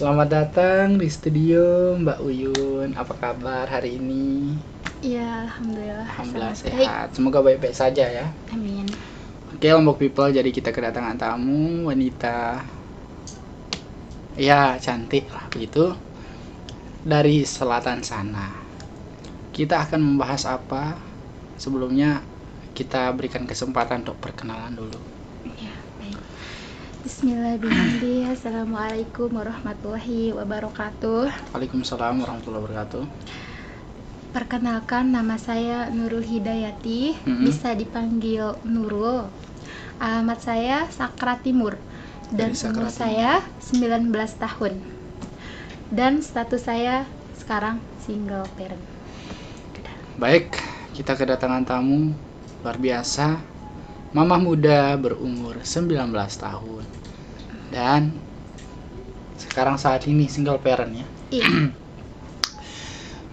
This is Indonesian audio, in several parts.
Selamat datang di studio Mbak Uyun. Apa kabar hari ini? Iya, alhamdulillah. Alhamdulillah Sangat sehat. Semoga baik-baik saja ya. baik. Amin. Oke, Lombok People, jadi kita kedatangan tamu wanita. Ya, cantik lah begitu. Dari selatan sana. Kita akan membahas apa? Sebelumnya kita berikan kesempatan untuk perkenalan dulu. Ya, baik. Bismillahirrahmanirrahim. Assalamualaikum warahmatullahi wabarakatuh. Waalaikumsalam warahmatullahi wabarakatuh. Perkenalkan, nama saya Nurul Hidayati, bisa dipanggil Nurul. Alamat saya Sakra Timur dan Dari Sakra umur Timur. saya 19 tahun. Dan status saya sekarang single parent. Baik, kita kedatangan tamu luar biasa. Mamah muda berumur 19 tahun. Dan sekarang saat ini single parent ya. Iya.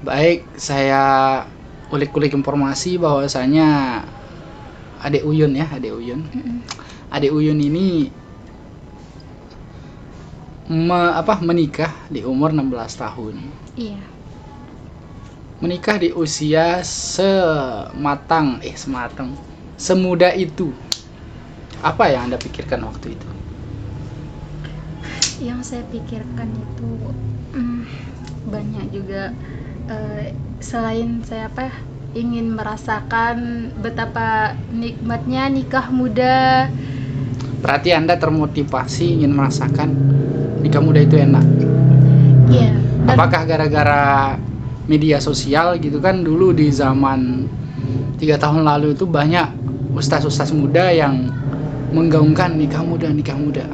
Baik, saya ulik-ulik informasi bahwasanya Adik Uyun ya, Adik Uyun. Adik Uyun ini menikah di umur 16 tahun. Iya. Menikah di usia semuda itu. Apa yang Anda pikirkan waktu itu? Yang saya pikirkan itu banyak juga, selain saya ingin merasakan betapa nikmatnya nikah muda. Berarti Anda termotivasi ingin merasakan nikah muda itu enak. Iya. Dan Apakah gara-gara media sosial gitu kan, dulu di zaman 3 tahun lalu itu banyak ustaz-ustaz muda yang menggaungkan nikah muda.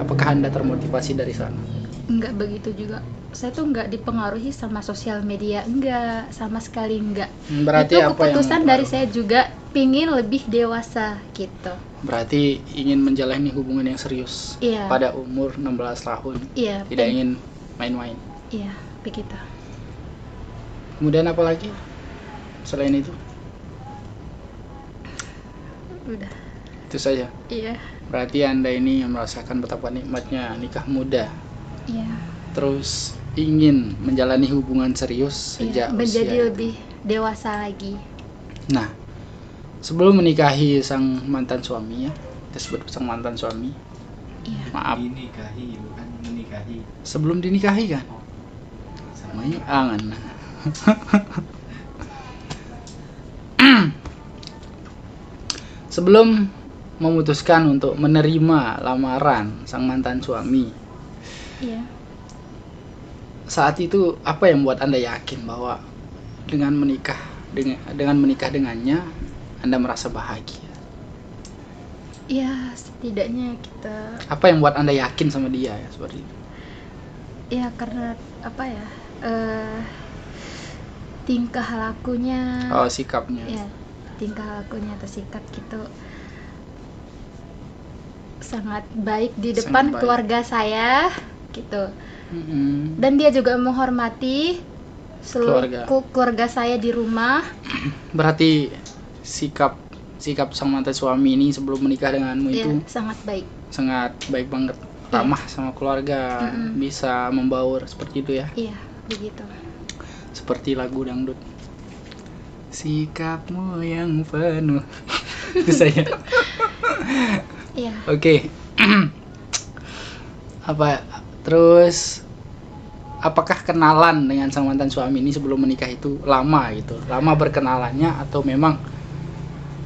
Apakah Anda termotivasi dari sana? enggak begitu juga. Saya tuh enggak dipengaruhi sama sosial media, enggak, sama sekali enggak. Berarti Itu apa yang keputusan dari mempengaruhi? saya juga pingin lebih dewasa gitu. Berarti ingin menjalani hubungan yang serius Iya. pada umur 16 tahun. Iya. Tidak ingin main-main. Iya, begitu. Kemudian apa lagi selain itu? Udah. Itu saja. Iya. Berarti Anda ini merasakan betapa nikmatnya nikah muda. Iya. Terus ingin menjalani hubungan serius sejak Iya, menjadi usia. lebih dewasa lagi. Nah, sebelum menikahi sang mantan suami ya, kita sebut sang mantan suami. Iya. Maaf, Dinikahi bukan menikahi. sebelum dinikahi kan? Namanya angan. Sebelum memutuskan untuk menerima lamaran sang mantan suami, Iya. saat itu apa yang membuat Anda yakin bahwa dengan menikah dengannya Anda merasa bahagia? Ya, setidaknya kita, Apa yang membuat Anda yakin sama dia ya seperti itu? ya karena tingkah lakunya, Oh, sikapnya. ya tingkah lakunya atau sikap gitu sangat baik di Sangat depan baik. keluarga saya gitu. Mm-mm. Dan dia juga menghormati Keluarga. seluruh keluarga saya di rumah. Berarti sikap sang mantan suami ini sebelum menikah denganmu Ya, itu sangat baik. sangat baik banget, ramah sama keluarga, bisa membaur seperti itu ya, Iya, begitu. seperti lagu dangdut. Sikapmu yang penuh. Itu saya. Iya. Oke. Terus apakah kenalan dengan sang mantan suami ini sebelum menikah itu lama gitu? Lama berkenalannya atau memang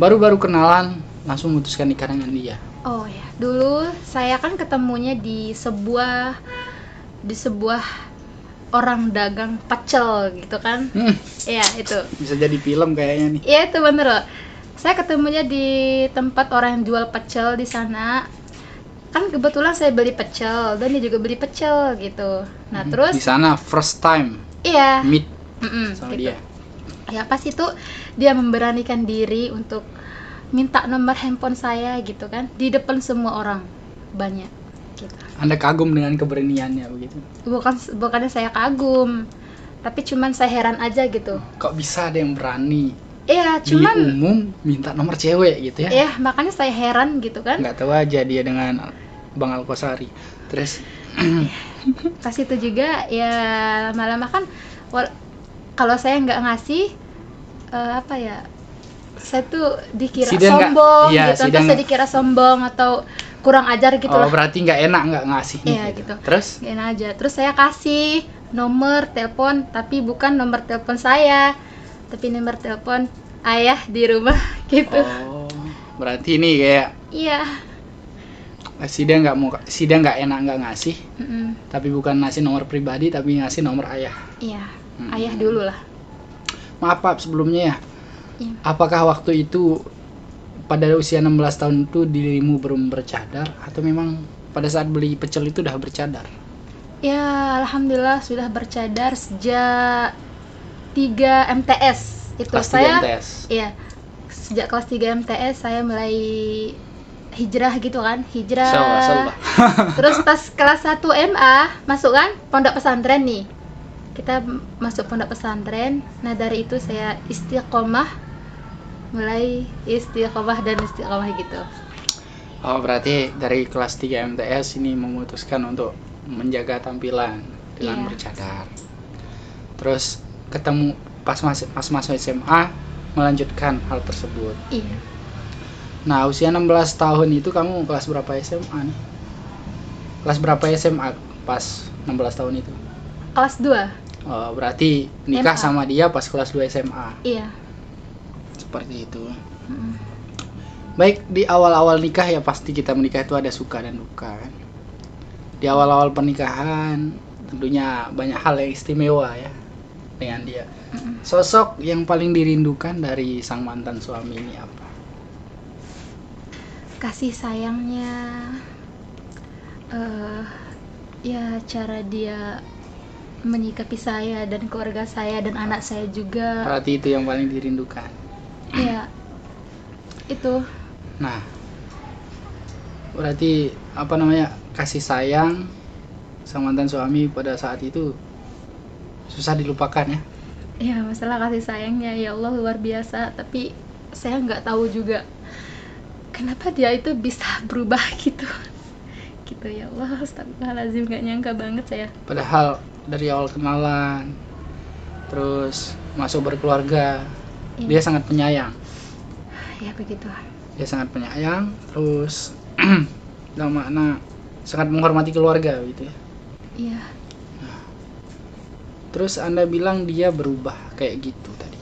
baru-baru kenalan langsung memutuskan nikah dengan dia? Oh ya, dulu saya kan ketemunya di sebuah orang dagang pecel gitu kan. Iya, itu. Bisa jadi film kayaknya nih. Iya, itu bener loh. Saya ketemunya di tempat orang yang jual pecel di sana. Kan kebetulan saya beli pecel dan dia juga beli pecel gitu. Nah, terus Di sana first time iya, meet sama gitu. dia. Ya pas itu dia memberanikan diri untuk minta nomor handphone saya gitu kan di depan semua orang banyak gitu. Anda kagum dengan keberaniannya begitu? Bukannya saya kagum, tapi cuman saya heran aja gitu. Kok bisa ada yang berani Iya, di cuman umum minta nomor cewek gitu ya? ya makanya saya heran gitu kan. Nggak tahu aja dia dengan Bang Alkosari. Terus Pas itu juga ya lama-lama kan kalau saya nggak ngasih apa ya, saya tuh dikira Si dia nggak- sombong iya, gitu, si dia entah saya nggak- dikira sombong atau kurang ajar gitu Oh lah. berarti nggak enak nggak ngasih nih Iya, gitu. Terus? Gak enak aja. Terus saya kasih nomor telepon, tapi bukan nomor telepon saya, tapi nomor telepon ayah di rumah gitu. Oh berarti ini kayak Iya. si dia nggak enak nggak ngasih, Mm-mm. tapi bukan ngasih nomor pribadi tapi ngasih nomor ayah. Iya. Hmm. Ayah dulu lah. Maaf Pak sebelumnya ya. Iya. Apakah waktu itu pada usia 16 tahun itu dirimu belum bercadar atau memang pada saat beli pecel itu udah bercadar? Ya, alhamdulillah sudah bercadar sejak 3 MTS. Itu Kelas 3 saya MTS. Iya. Sejak kelas 3 MTS saya mulai hijrah gitu kan. Hijrah. Salah. Terus pas kelas 1 MA masuk kan pondok pesantren nih. Kita masuk pondok pesantren. Nah, dari itu saya istiqomah, mulai istiqomah gitu. Oh berarti dari kelas 3 MTS ini memutuskan untuk menjaga tampilan dengan Iya. bercadar. Terus ketemu pas masuk SMA melanjutkan hal tersebut. Iya. Nah usia 16 tahun itu kamu kelas berapa SMA nih? Kelas berapa SMA pas 16 tahun itu? Kelas 2. Oh, berarti nikah SMA. sama dia pas kelas 2 SMA. Iya. Seperti itu. Mm. Baik, di awal-awal nikah ya pasti kita menikah itu ada suka dan duka kan. Di awal-awal pernikahan tentunya banyak hal yang istimewa ya dengan dia. Mm-mm. Sosok yang paling dirindukan dari sang mantan suami ini apa? Kasih sayangnya, ya cara dia menyikapi saya dan keluarga saya dan anak saya juga. Berarti itu yang paling dirindukan. Ya, itu. Nah, berarti apa namanya, kasih sayang sang mantan suami pada saat itu susah dilupakan ya. Ya, masalah kasih sayangnya ya Allah luar biasa, tapi saya nggak tahu juga kenapa dia itu bisa berubah gitu. Gitu ya Allah, astagfirullahaladzim, nggak nyangka banget saya. Padahal dari awal kenalan terus masuk berkeluarga, Iya. dia sangat penyayang. Ya begitu. Dia sangat penyayang, terus dalam makna sangat menghormati keluarga gitu ya. Iya. Terus Anda bilang dia berubah kayak gitu tadi.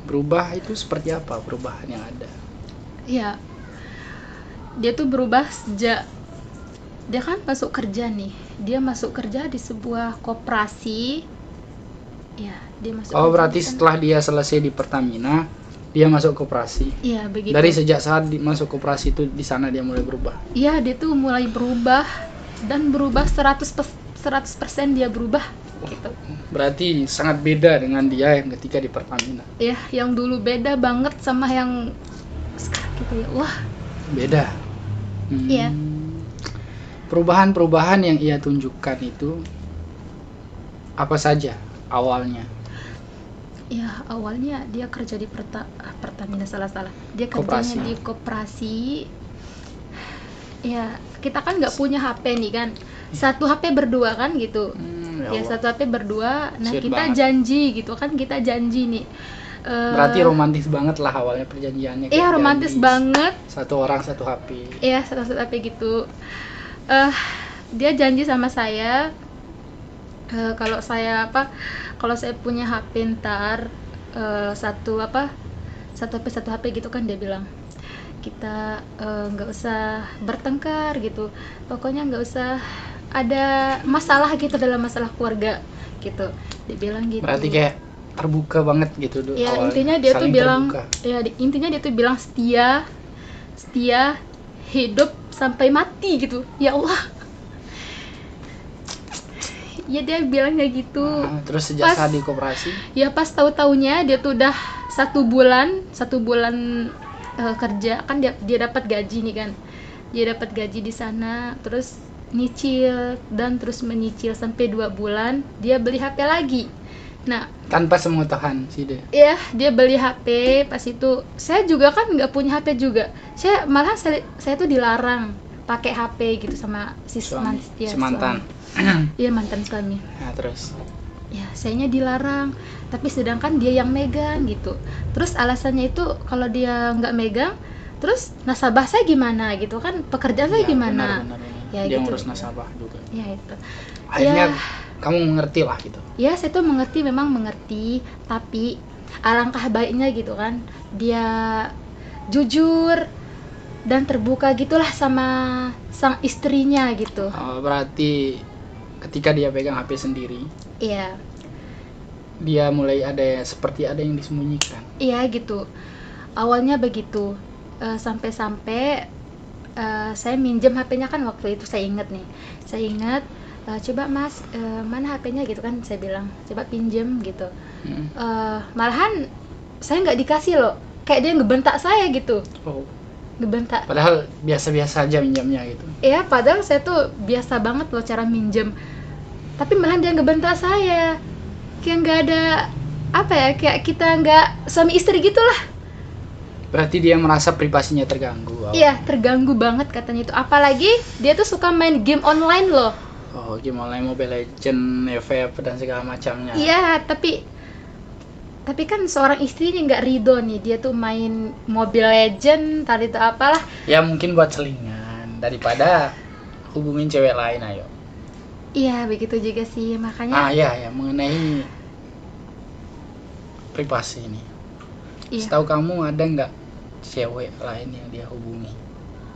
Berubah itu seperti apa perubahan yang ada? Ya, dia tuh berubah sejak dia kan masuk kerja nih. Dia masuk kerja di sebuah koperasi. Ya, dia masuk. Oh kerja berarti di sana. setelah dia selesai di Pertamina, dia masuk koperasi. Iya begitu. Dari sejak saat masuk koperasi itu di sana dia mulai berubah. Iya, dia tuh mulai berubah dan berubah 100% dia berubah gitu. Berarti sangat beda dengan dia yang ketika di Pertamina. Ya, yang dulu beda banget sama yang sekarang gitu ya. Wah, Beda. Iya. Perubahan-perubahan yang ia tunjukkan itu apa saja awalnya? ya awalnya dia kerja di Pertamina, salah. Dia kerjanya Koperasi. di koperasi. Ya, kita kan nggak punya HP nih kan. Satu HP berdua kan gitu. Ya Ya, Allah. satu HP berdua. Nah, Sweet kita banget. janji gitu kan, kita janji nih. Berarti romantis banget lah awalnya perjanjiannya. Iya, kayak romantis janji. banget. Satu orang satu HP. Iya, satu HP gitu. Dia janji sama saya, kalau saya punya HP ntar, satu HP gitu kan, dia bilang kita nggak usah bertengkar gitu, pokoknya nggak usah ada masalah gitu dalam masalah keluarga gitu, dia bilang gitu. Berarti kayak terbuka banget gitu Ya, awalnya. intinya dia tuh Saling bilang, terbuka. intinya dia tuh bilang setia hidup sampai mati gitu. Ya Allah. Ya, dia bilang kayak gitu. Nah, terus sejak Pas- saat di koperasi, Ya, pas tahu-taunya dia tuh udah satu bulan kerja kan, dia dapat gaji nih kan. Dia dapat gaji di sana, terus nyicil dan terus menyicil sampai 2 bulan, dia beli HP lagi. Nah, tanpa sepengetahuan sih dia. ya, dia beli HP. Pas itu saya juga kan nggak punya HP juga. Saya tuh dilarang pakai HP gitu sama si Suami, ya, si mantan. Iya, mantan suami. Nah, terus Ya, sayanya dilarang, tapi sedangkan dia yang megang gitu. Terus alasannya itu kalau dia nggak megang, terus nasabah saya gimana gitu kan, pekerjaan saya ya, gimana? benar. Ya, Dia gitu. ngurus nasabah juga. Ya itu. Akhirnya Ya, kamu mengerti lah gitu. ya saya tuh mengerti, memang mengerti, tapi alangkah baiknya gitu kan, dia jujur dan terbuka gitulah sama sang istrinya gitu. Berarti ketika dia pegang HP sendiri, Iya, dia mulai seperti ada yang disembunyikan. iya gitu. Awalnya begitu. Sampai-sampai saya minjem HP-nya kan waktu itu, saya ingat nih. Saya ingat, coba Mas, mana HP-nya gitu kan, saya bilang, coba pinjem gitu. Malahan saya nggak dikasih loh, kayak dia ngebentak saya gitu, Oh, ngebentak. padahal biasa-biasa aja minjamnya gitu. Ya padahal saya tuh biasa banget loh cara minjem, tapi malahan dia ngebentak saya, kayak nggak ada apa ya, kayak kita nggak suami istri gitulah. Berarti dia merasa privasinya terganggu. Iya, terganggu banget katanya itu. Apalagi dia tuh suka main game online loh. Oh, game online, Mobile Legend, FF dan segala macamnya. Iya, tapi kan seorang istrinya nggak ridho nih, dia tuh main Mobile Legend, tadi itu apalah. Ya mungkin buat selingan daripada hubungin cewek lain, ayo. Iya, begitu juga sih, makanya. Ya mengenai privasi ini. Iya. Setahu kamu ada nggak cewek lain yang dia hubungi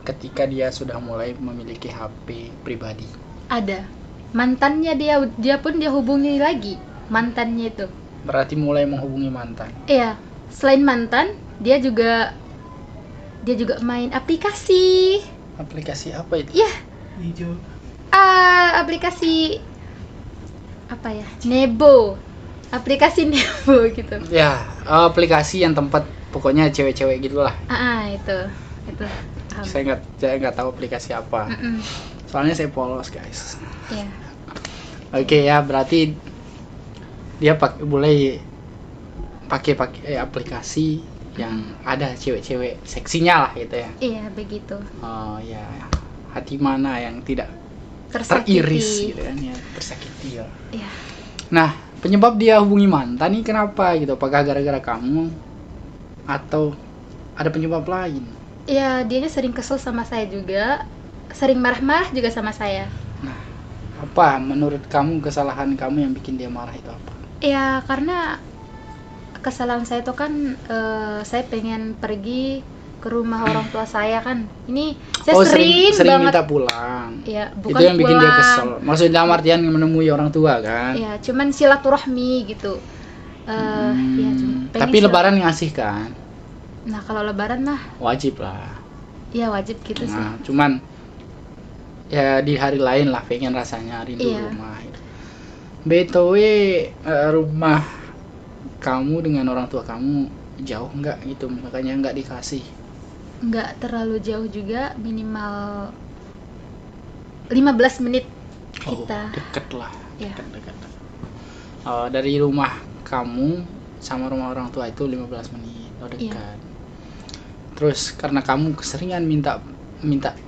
ketika dia sudah mulai memiliki HP pribadi? Ada. Mantannya dia pun dia hubungi lagi, mantannya itu. Berarti mulai menghubungi mantan. Iya, selain mantan, dia juga main aplikasi. Aplikasi apa itu? Iya, Hijau. aplikasi apa ya? Nebo. Aplikasi Nebo gitu. Ya, aplikasi yang tempat pokoknya cewek-cewek gitulah. Itu. Paham. Saya nggak tahu aplikasi apa. Mm-mm. Soalnya saya polos, guys. Iya. Oke ya, berarti dia mulai pakai aplikasi yang ada cewek-cewek seksinya lah gitu ya. Iya, begitu. Oh ya, hati mana yang tidak Tersakiti. teriris gitu kan ya, tersakiti ya. Iya. Nah, penyebab dia hubungi mantan nih kenapa gitu? Apakah gara-gara kamu atau ada penyebab lain? Iya, dianya sering kesel sama saya juga, sering marah-marah juga sama saya. Nah, apa menurut kamu kesalahan kamu yang bikin dia marah itu apa? Iya, karena kesalahan saya itu kan, saya pengen pergi ke rumah orang tua saya kan. Ini saya sering banget minta pulang. ya, bukan Itu yang bikin dia pulang. kesel. Maksudnya dalam artian menemui orang tua kan? Ya, cuman silaturahmi gitu. Ya, pengen Tapi lebaran ngasih kan? Nah, kalau lebaran mah Wajib lah. ya wajib gitu sih. Nah, cuman ya di hari lain lah pengen rasanya rindu Iya. rumah. BTW, rumah kamu dengan orang tua kamu jauh nggak gitu, makanya nggak dikasih? Nggak terlalu jauh juga, minimal 15 menit kita. Deket lah. Ya. Dekat. Dari rumah kamu sama rumah orang tua itu 15 menit. Dekat. Terus karena kamu keseringan minta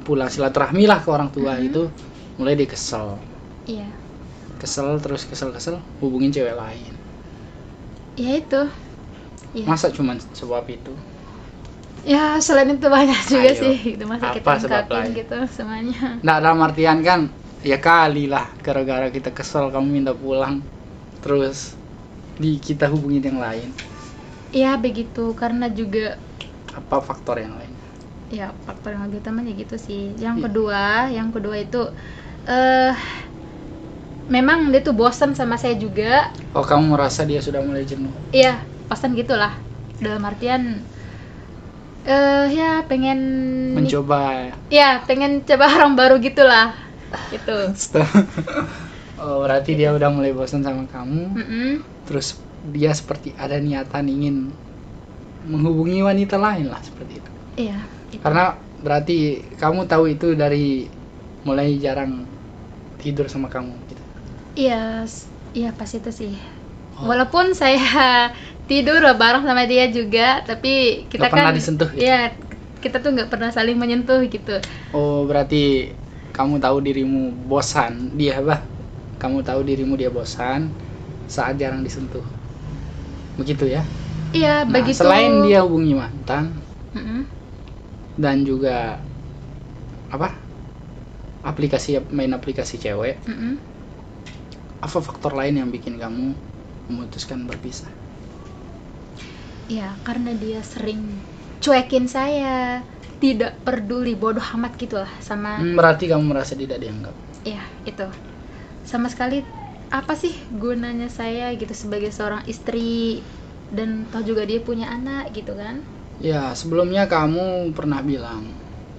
pulang silaturahmi lah ke orang tua, itu mulai dia kesel. Iya. Kesel hubungin cewek lain. Ya itu. Ya. Masa cuma sebab itu? Ya, selain itu banyak juga Ayo. sih gitu, masa Apa kita sebab ungkapin lain? gitu semuanya. Nah, dalam artian kan ya kali lah gara-gara kita kesel kamu minta pulang terus kita hubungin yang lain. Ya begitu, karena juga Apa faktor yang lain? ya faktor yang lebih utama ya gitu sih. Yang Iya. kedua itu memang dia tuh bosan sama saya juga. Oh, kamu merasa dia sudah mulai jenuh? Iya, bosan gitulah. Dalam artian ya pengen Mencoba. ya pengen coba orang baru gitulah. Gitu. Oh, berarti dia udah mulai bosan sama kamu. Mm-mm. Terus dia seperti ada niatan ingin menghubungi wanita lain lah seperti itu. Iya. Itu. Karena berarti kamu tahu itu dari mulai jarang tidur sama kamu gitu. Iya pas itu sih. Oh. Walaupun saya tidur bareng sama dia juga, tapi kita Nggak pernah kan disentuh gitu? Iya, kita tuh nggak pernah saling menyentuh gitu. Oh, berarti kamu tahu dirimu bosan, kamu tahu dirimu dia bosan saat jarang disentuh. Begitu ya? Iya, Nah, begitu. selain dia hubungi mantan Mm-mm. dan juga main aplikasi cewek, Mm-mm. apa faktor lain yang bikin kamu memutuskan berpisah? Iya, karena dia sering cuekin saya, tidak peduli, bodoh amat gitu lah sama. Berarti kamu merasa tidak dianggap. Iya, itu. Sama sekali apa sih gunanya saya gitu sebagai seorang istri, dan toh juga dia punya anak gitu kan. Ya, sebelumnya kamu pernah bilang,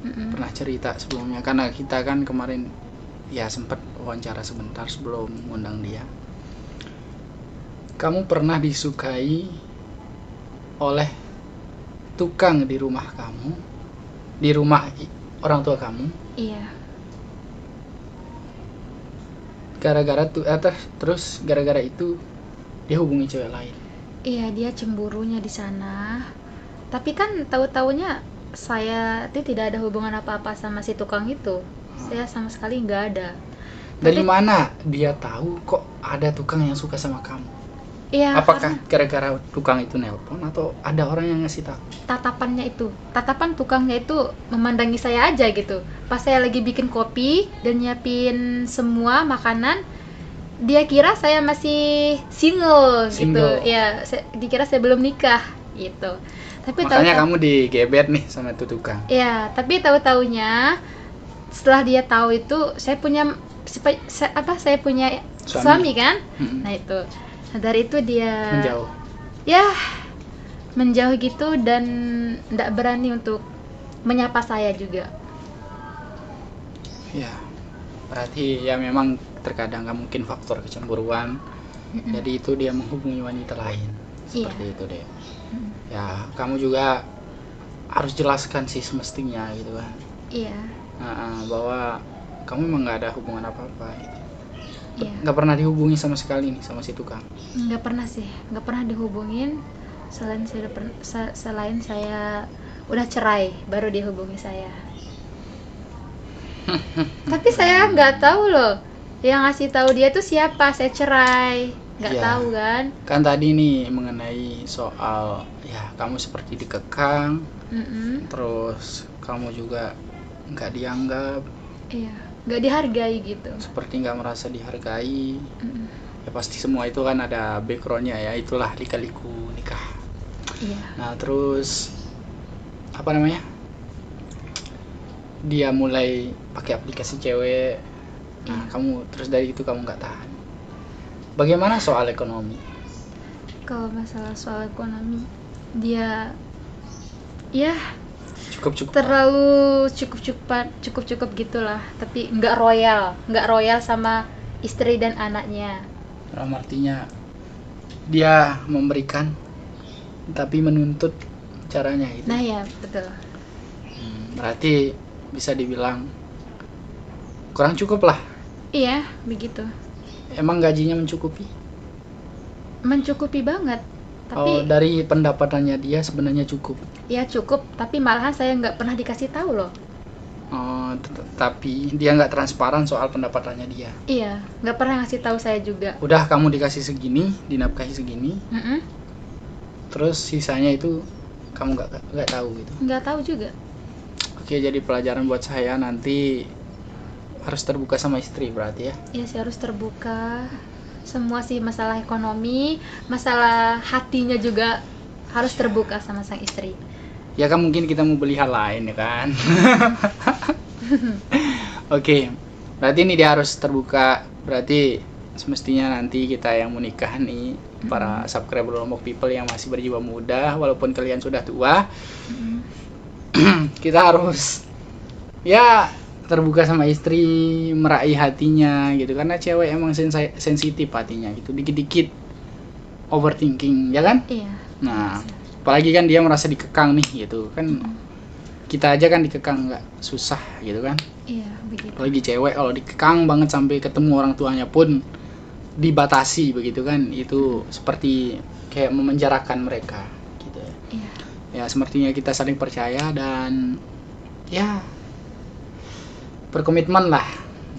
Mm-mm. pernah cerita sebelumnya, karena kita kan kemarin ya sempat wawancara sebentar sebelum ngundang dia. Kamu pernah disukai oleh tukang di rumah kamu, di rumah orang tua kamu, Iya. terus gara-gara itu dia hubungi cewek lain. Iya, dia cemburunya di sana. Tapi kan tahu-taunya saya itu tidak ada hubungan apa-apa sama si tukang itu. Saya sama sekali nggak ada. Dari Tapi- mana dia tahu kok ada tukang yang suka sama kamu? Iya, Apakah karena gara-gara tukang itu nelpon atau ada orang yang ngasih tahu? tatapan tukangnya itu memandangi saya aja gitu. Pas saya lagi bikin kopi dan nyiapin semua makanan, dia kira saya masih single gitu. Single. Ya, dikira saya belum nikah gitu. Tapi Makanya tahu-tahu- kamu digebet nih sama itu tukang. Ya, tapi tahu-taunya setelah dia tahu itu saya punya suami kan. Mm-mm. Nah itu, nah, dari itu dia Menjauh. ya menjauh gitu dan tidak berani untuk menyapa saya juga. Ya, berarti ya memang terkadang nggak mungkin faktor kecemburuan. Mm-mm. Jadi itu dia menghubungi wanita lain. Iya. Seperti itu deh. Mm. Ya, kamu juga harus jelaskan sih semestinya gitu kan. Iya, Bahwa kamu emang nggak ada hubungan apa-apa gitu. iya. Nggak pernah dihubungi sama sekali nih sama si tukang. Nggak pernah sih, nggak pernah dihubungin. Selain saya udah cerai, baru dihubungi saya. Tapi saya nggak tahu loh, yang ngasih tahu dia tuh siapa. Saya cerai, nggak Iya. tahu kan. Kan tadi nih mengenai soal ya kamu seperti dikekang, Mm-mm. terus kamu juga nggak dianggap, Iya, nggak dihargai gitu. seperti nggak merasa dihargai. Mm-mm. Ya pasti semua itu kan ada backgroundnya ya, itulah lika-liku nikah. Iya, Nah terus apa namanya, dia mulai pakai aplikasi cewek. Nah Iya. kamu terus dari itu kamu nggak tahan. Bagaimana soal ekonomi? kalau masalah soal ekonomi, dia ya Cukup terlalu cukup gitulah. Tapi nggak royal sama istri dan anaknya. dalam artinya dia memberikan tapi menuntut caranya gitu. Nah ya betul. Berarti bisa dibilang kurang cukup lah. Iya begitu, Emang gajinya mencukupi? mencukupi banget. Oh, Tapi dari pendapatannya dia sebenarnya cukup. ya cukup, tapi malahan saya nggak pernah dikasih tahu loh. Oh, tapi dia nggak transparan soal pendapatannya dia. Iya, nggak pernah ngasih tahu saya juga. Udah kamu dikasih segini, dinafkahi segini, Mm-mm. terus sisanya itu kamu nggak tahu gitu. Nggak tahu juga. Oke, jadi pelajaran buat saya nanti harus terbuka sama istri berarti ya. Ya saya harus terbuka. Semua sih masalah ekonomi, masalah hatinya juga harus terbuka sama sang istri. Ya kan mungkin kita mau beli hal lain ya kan. Oke, berarti ini dia harus terbuka. Berarti semestinya nanti kita yang mau nikah nih, para subscriber Lombok People yang masih berjiwa muda, walaupun kalian sudah tua, Mm-mm. kita harus ya terbuka sama istri, meraih hatinya gitu, karena cewek emang sensitif hatinya gitu, dikit-dikit overthinking ya kan. Iya. Nah apalagi kan dia merasa dikekang nih gitu kan, kita aja kan dikekang nggak susah gitu kan, Iya begitu. apalagi cewek kalau dikekang banget sampai ketemu orang tuanya pun dibatasi begitu kan, itu seperti kayak memenjarakan mereka gitu ya. Iya. Ya sepertinya kita saling percaya dan ya berkomitmen lah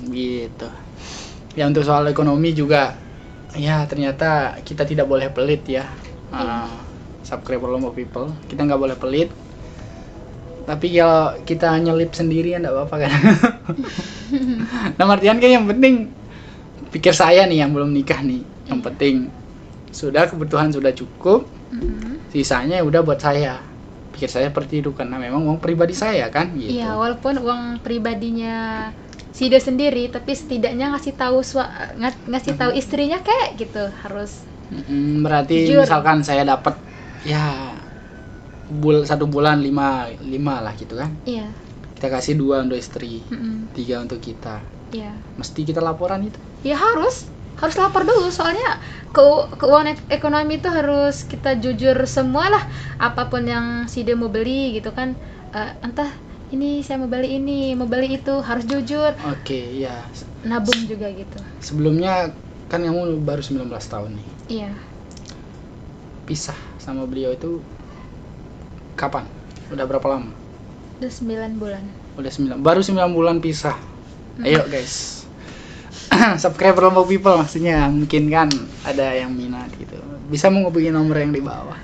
gitu. Ya untuk soal ekonomi juga ya ternyata kita tidak boleh pelit ya. Subscriber Lombok People, kita nggak boleh pelit. Tapi kalau kita nyelip sendiri ya nggak apa-apa kan. Nah artian kan yang penting pikir saya nih yang belum nikah nih, yang penting sudah kebutuhan sudah cukup, sisanya udah buat saya. Pikir saya seperti itu karena memang uang pribadi saya kan gitu. Iya, walaupun uang pribadinya si dia sendiri, tapi setidaknya ngasih tahu istrinya kayak gitu harus. Berarti Jujur. misalkan saya dapat ya 1 bulan 5 lah gitu kan. Iya. Kita kasih 2 untuk istri, 3 untuk kita. Iya. Mesti kita laporan itu. Ya harus lapor dulu, soalnya keuangan ekonomi itu harus kita jujur semua lah, apapun yang si dia mau beli gitu kan. Entah ini saya mau beli ini, mau beli itu, harus jujur. Oke, ya. Nabung juga gitu. Sebelumnya kan kamu baru 19 tahun nih. Iya. Pisah sama beliau itu kapan? Udah berapa lama? Udah 9 bulan. Baru 9 bulan pisah. Ayo guys. Subscriber Lombok People maksudnya, mungkin kan ada yang minat gitu. Bisa menghubungi nomor yang di bawah.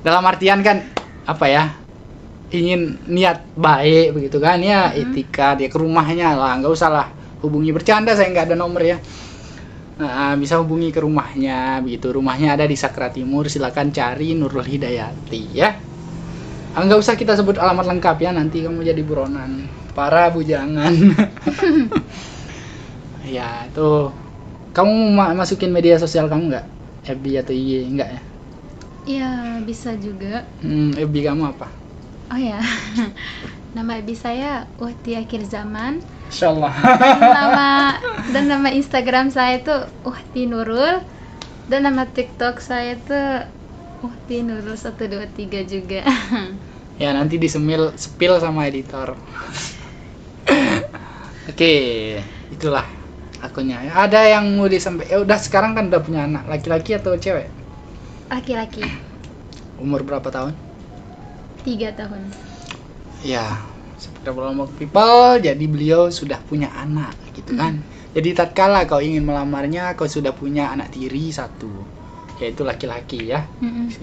Dalam artian kan apa ya? Ingin niat baik begitu kan ya, etikat ya, ke rumahnya lah, nggak usah lah hubungi bercanda, saya nggak ada nomor ya. Nah, bisa hubungi ke rumahnya begitu. Rumahnya ada di Sakra Timur, silakan cari Nurul Hidayati ya. Nggak usah kita sebut alamat lengkap ya, nanti kamu jadi buronan para bujangan. Ya itu, kamu masukin media sosial kamu nggak? FB atau IG nggak ya? Iya, bisa juga. FB kamu apa? Oh ya. Nama FB saya Uhti Akhir Zaman. Insyaallah. Dan nama Instagram saya itu Uhti Nurul, dan nama TikTok saya itu Uhti Nurul 123 juga. Ya nanti sepil sama editor. Oke, itulah akunnya. Ada yang mau disampaikan? Udah sekarang kan udah punya anak, laki-laki atau cewek? Laki-laki. Umur berapa tahun? 3 tahun. Ya, seperti Lombok People, jadi beliau sudah punya anak gitu kan. Jadi tatkala kau ingin melamarnya, kau sudah punya anak tiri 1, yaitu laki-laki ya.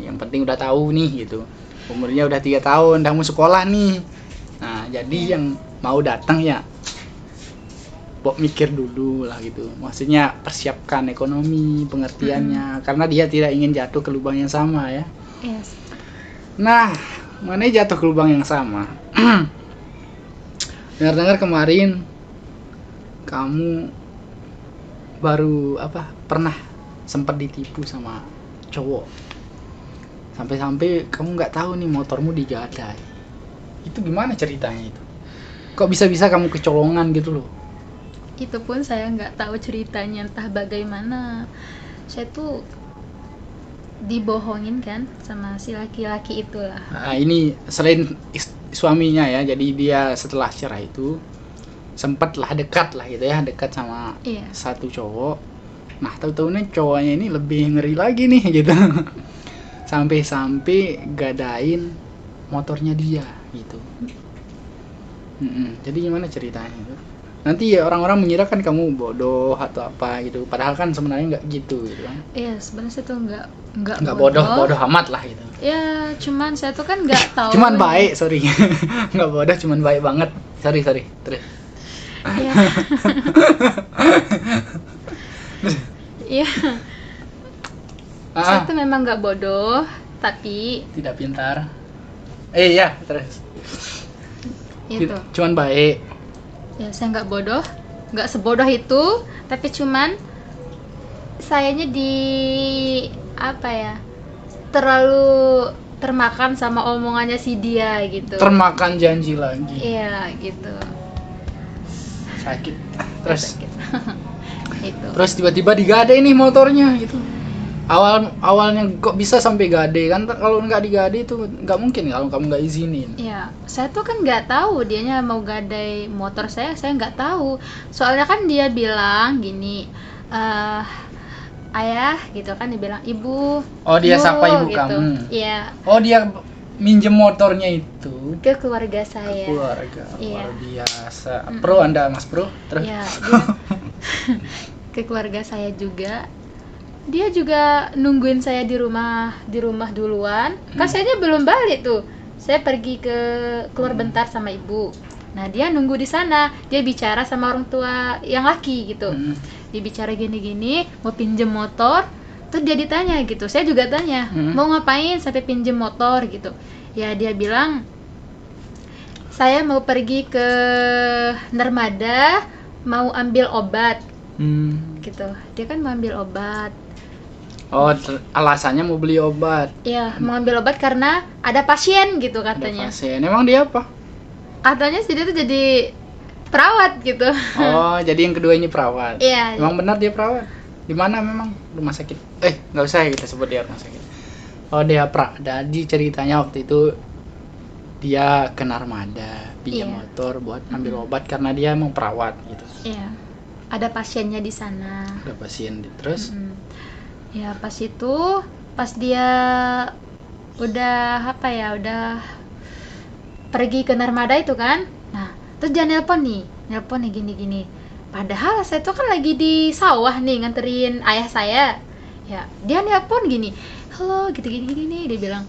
Yang penting udah tahu nih gitu. Umurnya udah 3 tahun, udah mau sekolah nih. Nah, jadi yang mau datang ya Bok mikir dulu lah gitu. Maksudnya persiapkan ekonomi, pengertiannya, karena dia tidak ingin jatuh ke lubang yang sama ya. Yes. Nah, mana jatuh ke lubang yang sama? Dengar-dengar kemarin kamu baru pernah sempat ditipu sama cowok. Sampai-sampai kamu nggak tahu nih motormu digadai. Itu gimana ceritanya itu? Kok bisa-bisa kamu kecolongan gitu loh? Itu pun saya nggak tahu ceritanya, entah bagaimana. Saya tuh dibohongin kan sama si laki-laki itulah. Nah, ini selain suaminya ya, jadi dia setelah cerai itu sempatlah dekat lah gitu ya, dekat sama satu cowok. Nah, tahu-tahunya cowoknya ini lebih ngeri lagi nih gitu. Sampai-sampai gadain motornya dia gitu. Jadi gimana ceritanya itu? Nanti ya orang-orang mengira kan kamu bodoh atau apa gitu, padahal kan sebenarnya nggak gitu kan. Iya, sebenarnya saya tuh nggak bodoh amat lah gitu. Ya, cuman saya tuh kan nggak tahu. Cuman baik, sorry. Nggak bodoh, cuman baik banget. Sorry, terus. Iya. Iya. Saya tuh memang nggak bodoh, tapi tidak pintar. Iya, terus. Itu. Cuman baik. Ya, saya nggak bodoh, nggak sebodoh itu, tapi cuman sayanya terlalu termakan sama omongannya si dia gitu. Termakan janji lagi. Iya, gitu. Sakit. Terus. Sakit. Itu. Terus tiba-tiba digade nih motornya gitu. Awalnya kok bisa sampai gade kan? Kalau nggak digade itu nggak mungkin kalau kamu nggak izinin. Iya, saya tuh kan nggak tahu dianya mau gadai motor saya nggak tahu. Soalnya kan dia bilang gini, ayah gitu kan, dibilang ibu. Oh, dia sapa ibu gitu. kamu. Iya, Oh, dia minjem motornya itu ke keluarga ke saya. keluarga. Iya. Luar biasa. Pro Anda, Mas Pro. Terus Iya, dia ke keluarga saya juga. Dia juga nungguin saya di rumah duluan. Kan sayanya belum balik tuh. Saya pergi keluar bentar sama ibu. Nah, dia nunggu di sana. Dia bicara sama orang tua yang laki gitu. Dia bicara gini-gini, mau pinjem motor. Terus dia ditanya gitu. Saya juga tanya, mau ngapain sampai pinjem motor gitu. Ya, dia bilang, saya mau pergi ke Narmada, mau ambil obat gitu. Dia kan mau ambil obat. Oh, alasannya mau beli obat. Ya, mau ambil obat karena ada pasien gitu Ada katanya. pasien. Emang dia apa? Katanya sih dia tuh jadi perawat gitu. Oh, jadi yang kedua ini perawat. Iya. Emang benar dia perawat? Di mana memang? Rumah sakit? Nggak usah ya kita sebut dia rumah sakit. Oh, dia jadi ceritanya waktu itu dia ke Narmada, pinjam Iya. motor buat ambil obat karena dia emang perawat gitu. Iya. Ada pasiennya di sana. Ada pasien terus. Ya, pas dia udah pergi ke Narmada itu kan. Nah, terus dia nelpon nih gini-gini. Padahal saya tuh kan lagi di sawah nih nganterin ayah saya. Ya, dia nelpon gini, halo gitu gini nih, dia bilang,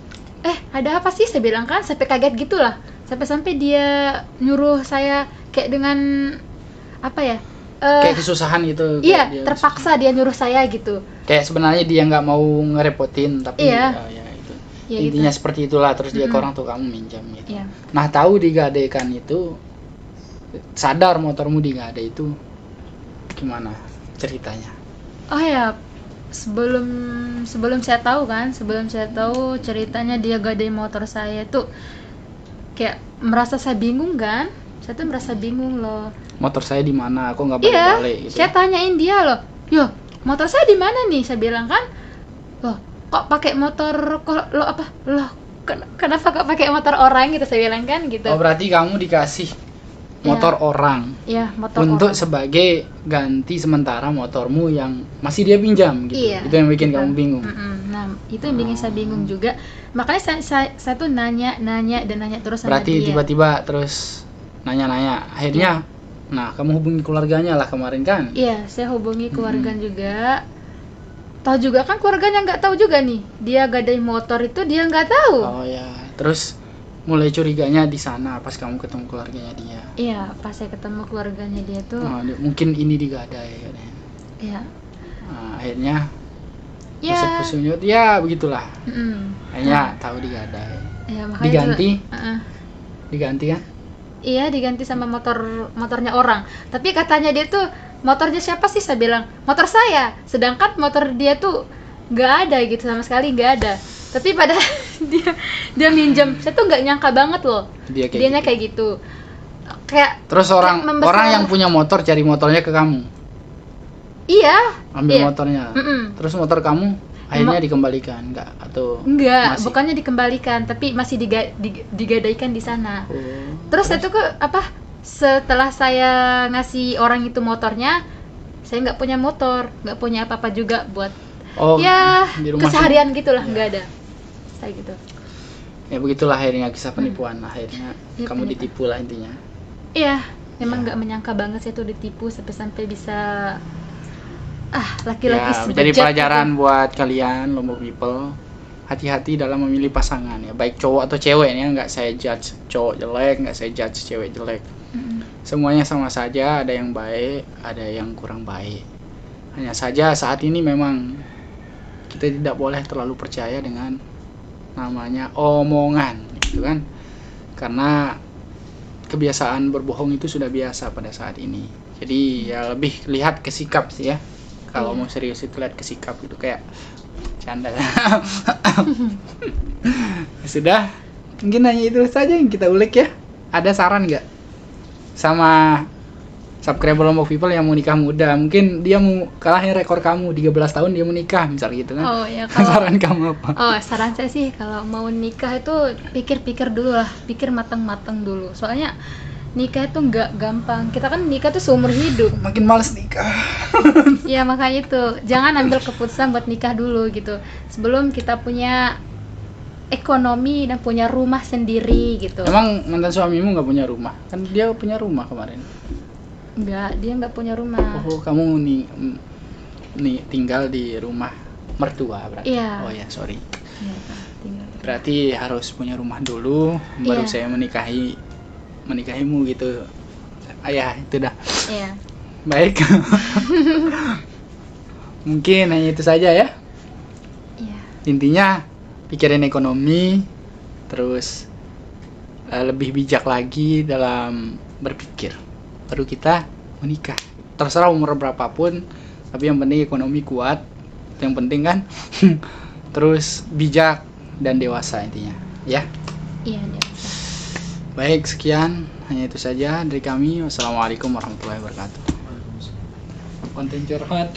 ada apa sih? Saya bilang kan, sampai kaget gitulah, sampai dia nyuruh saya kayak dengan apa ya? Kayak kesusahan gitu. Iya, dia terpaksa dia nyuruh saya gitu. kayak sebenarnya dia nggak mau ngerepotin tapi Iya. ya itu Ya, intinya gitu. seperti itulah. Terus dia ke orang tua kamu minjam gitu. Iya. Nah, tahu digadaikan itu, sadar motormu digadai itu gimana ceritanya? Oh ya, sebelum saya tahu ceritanya dia gadai motor saya tuh kayak merasa saya bingung kan. Saya tuh merasa bingung loh. Motor saya di mana? Aku nggak Iya, balik-balik gitu. saya tanyain dia loh. Yo, motor saya di mana nih? Saya bilang kan, loh, kok pakai motor kenapa kok pakai motor orang gitu? Saya bilang kan gitu. Oh, berarti kamu dikasih motor orang Iya, motor untuk orang. sebagai ganti sementara motormu yang masih dia pinjam gitu. Iya, Itu yang bikin gitu. kamu bingung. Nah, itu yang bikin saya bingung juga. Makanya saya tuh nanya terus sama Berarti dia. tiba-tiba terus nanya-nanya. Akhirnya, nah kamu hubungi keluarganya lah kemarin kan? Iya, saya hubungi keluarga juga. Tahu juga kan keluarganya nggak tahu juga nih. Dia gadai motor itu dia nggak tahu. Oh ya, terus mulai curiganya di sana pas kamu ketemu keluarganya dia. Iya, pas saya ketemu keluarganya dia tuh. Oh, mungkin ini digadai katanya. Iya. Nah, akhirnya Ya. pusut-pusutnya ya begitulah. Akhirnya Nah, tahu digadai. ya, makanya Diganti? juga, Diganti kan? iya, diganti sama motornya orang. Tapi katanya dia tuh motornya siapa sih? Saya bilang motor saya. Sedangkan motor dia tuh nggak ada gitu, sama sekali nggak ada. Tapi pada dia minjem. Saya tuh nggak nyangka banget loh. Dianya gitu. kayak gitu. Kayak Terus kayak membesar. orang yang punya motor cari motornya ke kamu. Iya. Ambil Iya. motornya. Mm-mm. Terus motor kamu akhirnya dikembalikan enggak atau Enggak, masih? bukannya dikembalikan, tapi masih digadaikan di sana. Oh. Terus saya tuh setelah saya ngasih orang itu motornya, saya nggak punya motor, nggak punya apa-apa juga buat Oh, ya di rumah keseharian gitulah, Ya. nggak ada. Saya gitu. Ya begitulah akhirnya kisah penipuan. Akhirnya Iya, kamu penipuan. ditipu lah intinya. Iya, memang Ya. nggak menyangka banget saya tuh ditipu sampai bisa laki-laki Ya, sebejat menjadi itu. pelajaran buat kalian Lombok people. Hati-hati dalam memilih pasangan ya, baik cowok atau cewek ya, nggak saya judge cowok jelek, nggak saya judge cewek jelek. Mm-mm. Semuanya sama saja, ada yang baik, ada yang kurang baik. Hanya saja saat ini memang kita tidak boleh terlalu percaya dengan namanya omongan, gitu kan? Karena kebiasaan berbohong itu sudah biasa pada saat ini. Jadi ya lebih lihat ke sikap sih ya. Kalau Iya. mau serius itu lihat ke sikap gitu, kayak canda. Sudah, mungkin hanya itu saja yang kita ulik ya. Ada saran nggak sama subscriber Lombok People yang mau nikah muda? Mungkin dia mau kalahin rekor kamu 13 tahun dia mau nikah misal gitu kan. Oh ya, kalau Saran kamu apa? saran saya sih kalau mau nikah itu pikir-pikir dulu lah, pikir matang-matang dulu. Soalnya nikah itu nggak gampang. Kita kan nikah tuh seumur hidup. Makin males nikah. Ya makanya itu, jangan ambil keputusan buat nikah dulu gitu. Sebelum kita punya ekonomi dan punya rumah sendiri gitu. Emang mantan suamimu nggak punya rumah? Kan dia punya rumah kemarin. Enggak, dia nggak punya rumah. Oh, kamu nih tinggal di rumah mertua berarti. Iya. Oh ya, sorry. Iya, tinggal. Berarti harus punya rumah dulu baru Iya. saya menikahimu gitu. Ayah, itu dah. Iya. Baik. Mungkin hanya itu saja ya. Iya. Intinya pikirin ekonomi, terus lebih bijak lagi dalam berpikir. Baru kita menikah. Terserah umur berapapun, tapi yang penting ekonomi kuat. Yang penting kan. Terus bijak dan dewasa intinya, ya. Iya, dia. Baik, sekian hanya itu saja dari kami. Wassalamualaikum warahmatullahi wabarakatuh. Konten curhat.